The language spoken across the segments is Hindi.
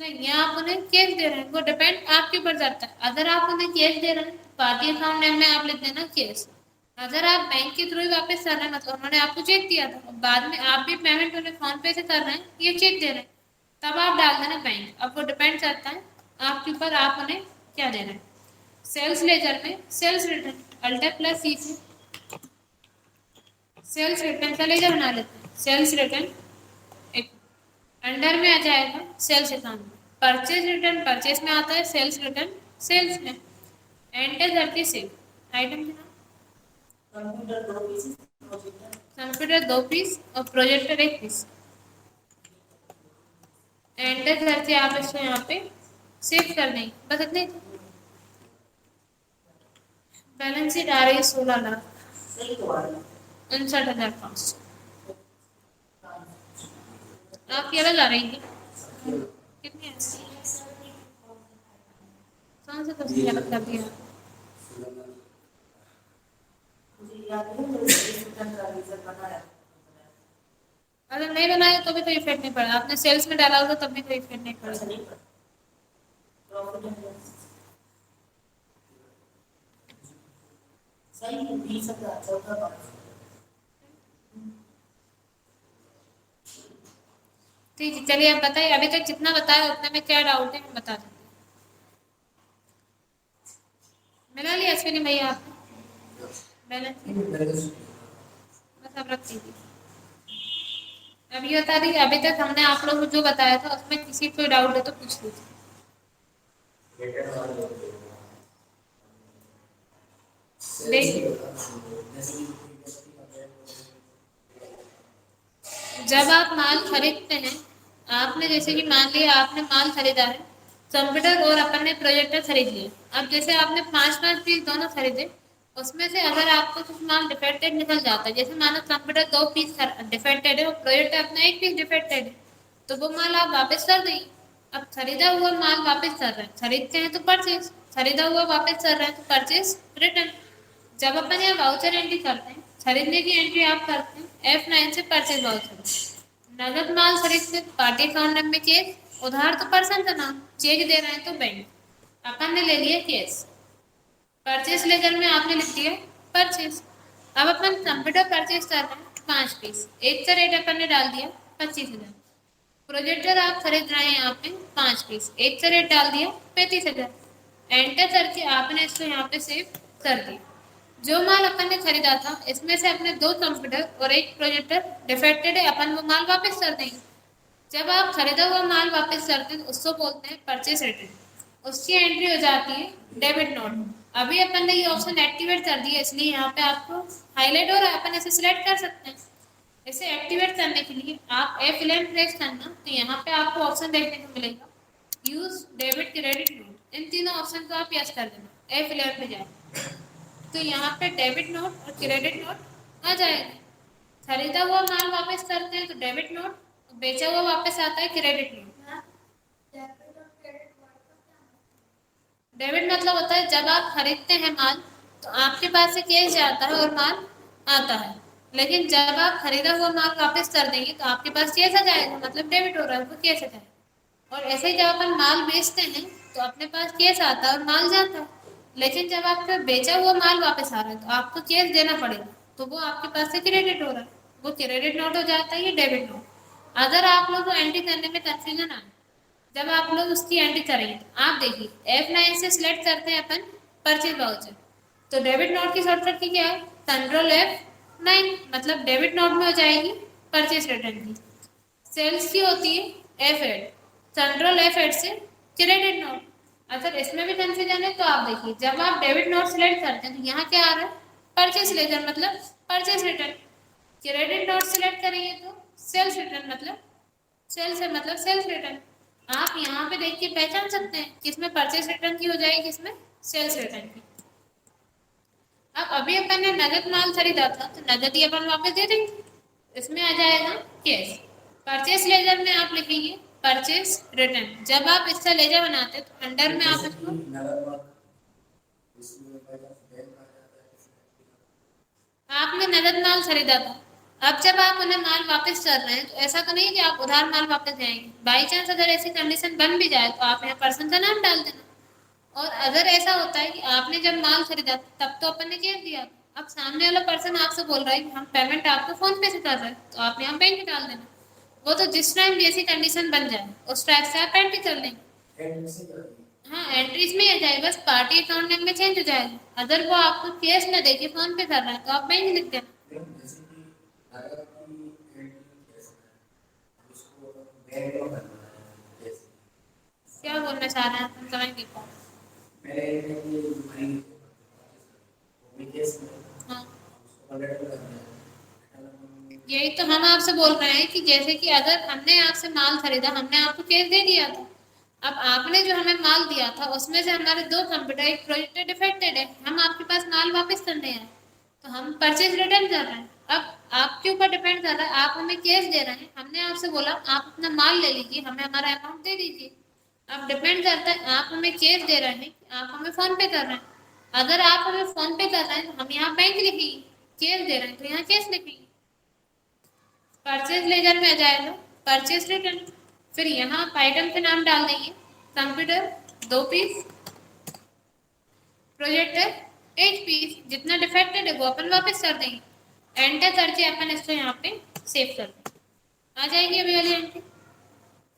नहीं, यहाँ आप उन्हें कैश दे रहे हैं, वो डिपेंड आपके ऊपर जाता है। अगर आप उन्हें कैश दे रहे हैं तो पार्टी अकाउंट नेम में आप लिख देना कैश। अगर आप बैंक के थ्रू वापस कर रहे हैं, मतलब उन्होंने आपको चेक दिया था और बाद में आप भी पेमेंट उन्हें फोन पे से कर रहे हैं, ये चेक दे रहे हैं, तब आप डाल देना बैंक। अब वो डिपेंड करता है आपके ऊपर, आप उन्हें क्या दे रहे हैं। सेल्स लेजर में सेल्स रिटर्न अल्टर प्लस सी से सेल्स रिटर्न का लेजर बना लेते हैं। सेल्स रिटर्न एक अंडर में आ जाएगा sales account. Purchase return purchase में आता है, सेल्स रिटर्न सेल्स में। एंटर करके सेल आइटम के नाम कंप्यूटर 2 पीस और प्रोजेक्टर 1 पीस। एंटर करके आप इसको यहाँ पे सेव कर देंगे, बस इतने। बैलेंस शीट आ रही है 16,59,500। आपकी अलग आ रही है कितनी है? कौन सा सबसे अलग कर दिया? अगर नहीं बनाया तो भी कोई इफेक्ट नहीं पड़ा, आपने सेल्स में डाला होगा तब भी कोई इफेक्ट नहीं पड़ा। ठीक है, चलिए आप बताइए अभी तक जितना बताया उतने में क्या डाउट है, बता दें। मिला लिया अश्विनी भैया आपने बैलेंस? बस अब रख दीजिए। अब ये बता दी अभी तक हमने आप लोगों को जो बताया था उसमें किसी को डाउट है तो पूछ लीजिए। देखिए, जब आप माल खरीदते हैं, आपने जैसे कि मान लिया आपने माल खरीदा है, कंप्यूटर और अपन ने प्रोजेक्टर खरीद लिया। अब जैसे आपने 5-5 पीस दोनों खरीदे, उसमें से अगर आपको कुछ माल डिफेक्टेड निकल जाता है, जैसे मानो कंप्यूटर 2 पीस डिफेक्टेड है और प्रोजेक्टर अपना 1 पीस डिफेक्टेड है, तो वो माल आप वापस कर देंगे। अब खरीदा हुआ माल वापस कर रहे हैं, खरीदते हैं तो परचेज, खरीदा हुआ वापस कर रहे हैं तो परचेज रिटर्न। जब अपन यहाँ वाउचर एंट्री करते हैं, खरीदने की एंट्री आप करते हैं F9 से परचेज वाउचर। नगद माल खरीदते पार्टी अकाउंट नंबर में केस, उधार तो पर्सन का नाम, चेक दे रहे हैं तो बैंक। अपन ने ले लिया केस, परचेज लेजर में आपने लिख दिया परचेज। अब अपन कंप्यूटर परचेज कर रहे हैं 5 पीस, एक का रेट अपन ने डाल दिया 25,000। प्रोजेक्टर आप खरीद रहे हैं यहाँ पे 5 पीस, एक का रेट डाल दिया 35,000। एंटर करके आपने इसको यहाँ पे सेव कर दिया। जो माल अपन ने खरीदा था इसमें से अपने 2 कंप्यूटर और 1 प्रोजेक्टर डिफेक्टेड है, अपन वो माल वापस कर देंगे। जब आप खरीदा हुआ माल वापस करते हैं उसको बोलते हैं परचेस रिटर्न, उसकी एंट्री हो जाती है डेबिट नोट। अभी अपन ने ये ऑप्शन एक्टिवेट कर दिया इसलिए यहाँ पे आपको हाईलाइट हो रहा है, अपन ऐसे सिलेक्ट कर सकते हैं। इसे एक्टिवेट करने के लिए आप F11 प्रेस करना, तो यहाँ पे आपको ऑप्शन देखने को मिलेगा यूज डेबिट क्रेडिट नोट। इन तीनों ऑप्शन को आप यस कर देना, F11 पे जाए तो यहाँ पे डेबिट नोट और क्रेडिट नोट आ जाएगा। खरीदा हुआ माल वापस करते हैं तो डेबिट नोट, बेचा हुआ वापस आता है क्रेडिट नोट। डेबिट मतलब होता है जब आप खरीदते हैं माल तो आपके पास से कैश जाता है और माल आता है, लेकिन जब आप खरीदा हुआ माल वापस कर देंगे तो आपके पास कैश आ जाएगा, मतलब डेबिट हो रहा है, वो कैश आ जाएगा। और ऐसे ही जब अपन माल बेचते हैं तो अपने पास कैश आता है और माल जाता है, लेकिन जब आपका बेचा हुआ माल वापस आ रहा है तो आपको कैश देना पड़ेगा, तो वो आपके पास से क्रेडिट हो रहा है, वो क्रेडिट नोट हो जाता है, ये डेबिट नोट। अगर आप लोग को एंट्री करने में कंफ्यूजन आए, जब आप लोग उसकी एंट्री करेंगे आप देखिए F9 से सिलेक्ट करते हैं अपन परचेज वाउचर, तो डेबिट नोट की शॉर्टकट की क्या है, कंट्रोल F9, मतलब डेबिट नोट में हो जाएगी परचेज रिटर्न की। सेल्स की होती है F8, कंट्रोल F8 से क्रेडिट नोट। अगर इसमें भी कंफ्यूजन है तो आप देखिए जब आप डेबिट नोट सिलेक्ट करते हैं तो यहाँ क्या आ रहा है, परचेज लेजर मतलब purchase return. Credit note select करेंगे तो सेल्स रिटर्न मतलब सेल्स है, मतलब सेल्स रिटर्न। आप यहाँ पे देख के पहचान सकते हैं किसमें परचेस रिटर्न की हो जाएगी, किसमें सेल्स रिटर्न की। अब अभी अपन ने नगद माल खरीदा था तो नगद ही अपन वापस दे देंगे, इसमें आ जाएगा कैश। परचेस लेजर में आप लिखेंगे परचेस रिटर्न। जब आप इसका लेजर बनाते हैं तो अंडर में आप इसको, आपने नगद माल खरीदा था, अब जब आप उन्हें माल वापस कर रहे हैं तो ऐसा तो नहीं है कि आप उधार माल वापस जाएंगे। बाई चांस अगर ऐसी कंडीशन बन भी जाए तो आप यहाँ पर्सन का नाम डाल देना। और अगर ऐसा होता है कि आपने जब माल खरीदा तब तो अपन ने कैश दिया, अब सामने वाला पर्सन आपसे बोल रहा है कि हम पेमेंट आपको फोन पे से कर रहे हैं, तो आप यहाँ बैंक डाल देना। वो तो जिस टाइम जैसी कंडीशन बन जाए उस टाइप से आप एंट्री कर लेंगे। हाँ, एंट्रीज में आ जाए, बस पार्टी अकाउंट नेम में चेंज हो जाएगा। अगर वो आपको कैश में देके फोन पे कर रहा है तो आप बैंक लिख देना। क्या बोलना चाह रहे हैं आप, हम समझ नहीं पा रहे। हाँ, यही तो हम आपसे बोल रहे हैं कि जैसे कि अगर हमने आपसे माल खरीदा, हमने आपको कैश दे दिया था, अब आपने जो हमें माल दिया था उसमें से हमारे दो कंप्यूटर एक प्रोजेक्टर डिफेक्टेड है, हम आपके पास माल वापस करने आए तो हम परचेज रिटर्न कर रहे हैं। अब आपके ऊपर डिपेंड कर रहा है, आप हमें कैश दे रहे हैं, हमने आपसे बोला आप अपना माल ले लीजिए, हमें हमारा अमाउंट दे दीजिए। अब डिपेंड करता है आप हमें कैश दे रहे हैं, आप हमें फोन पे कर रहे हैं। अगर आप हमें फोन पे कर रहे हैं तो हम यहाँ बैंक लिखेंगे, कैश दे रहे हैं तो यहाँ कैश लिखेंगे। परचेज लेजर में आ जाएगा परचेज रिटर्न, फिर यहाँ आप आइटम के नाम डाल देंगे, कंप्यूटर 2 पीस, प्रोजेक्टर 8 पीस, जितना डिफेक्टेड है वो अपन वापस कर देंगे। एंटर करके अपन इसको यहाँ पे सेव कर देंगे, आ जाएगी अभी वाली एंट्री।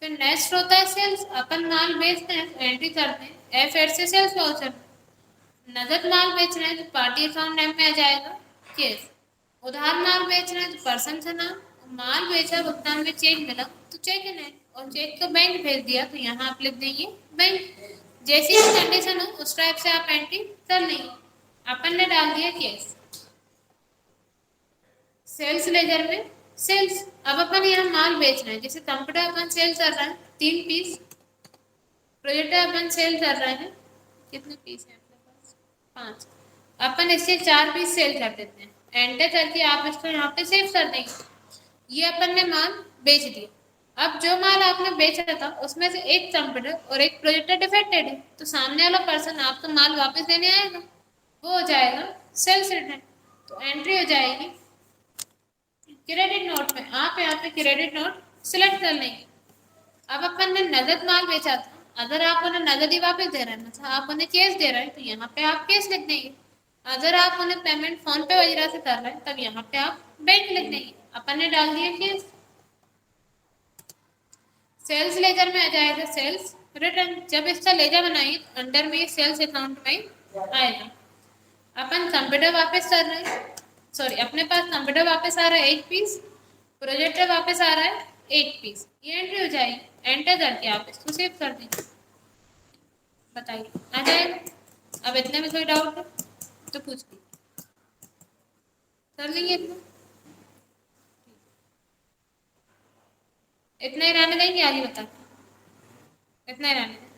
फिर नेक्स्ट होता है सेल्स, अपन माल बेचते हैं तो एंट्री करते हैं F8 से सेल्स वाउचर। नगद माल बेच रहे हैं तो पार्टी अकाउंट नेम में आ जाएगा केस। उधार माल बेच रहे हैं तो पर्सन का नाम, माल बेचा भुगतान में चेक मिला तो चेक इन है, और चेक को बैंक भेज दिया तो यहाँ आप लिख देंगे बैंक। जैसी भी कंडीशन हो उस टाइप से आप एंट्री कर लेंगे। अपन ने डाल दिया केस। सेल्स लेजर में सेल्स, अब अपन यहाँ माल बेच रहे हैं, जैसे कंप्यूटर अपन सेल कर रहे हैं 3 पीस, प्रोजेक्टर अपन सेल कर रहे हैं, कितने पीस है अपने पास 5, अपन इससे 4 पीस सेल कर देते हैं। एंटर करके आप इसको यहाँ पे सेव कर देंगे। ये अपन ने माल बेच दिया। अब जो माल आपने बेचा था उसमें से एक कंप्यूटर और एक प्रोजेक्टर डिफेक्टेड है, तो सामने वाला पर्सन आपका माल वापस लेने आएगा, वो हो जाएगा सेल्स रिटर्न। तो एंट्री हो जाएगी क्रेडिट नोट में, आप यहाँ पे क्रेडिट नोट सिलेक्ट कर लेंगे। अब अपन ने नगद माल बेचा था, अगर आप उन्हें नगद ही वापस दे रहे हैं, मतलब आप उन्हें कैश दे रहे हैं तो यहाँ पे आप कैश लिख देंगे। अगर आप उन्हें पेमेंट फोन पे वगैरह से कर रहे हैं तब यहाँ पे आप बैंक लिख देंगे। अपन ने डाल दिया कैश। सेल्स लेजर में आ जाएगा सेल्स रिटर्न, जब इसका लेजर बनाएंगे तो अंडर में सेल्स अकाउंट में आएगा। अपन कंप्यूटर वापस कर रहे हैं, सॉरी अपने पास कंप्यूटर वापस आ रहा है 1 पीस, प्रोजेक्टर वापस आ रहा है 1 पीस, ये एंट्री हो जाएगी। एंटर करके आप इसको सेव कर देंगे। बताइए आ जाएगा। अब इतने में कोई डाउट है तो पूछ लीजिए, कर लेंगे इतना। इतना ही रहने देंगे, आगे बता, इतना ही रहने देंगे।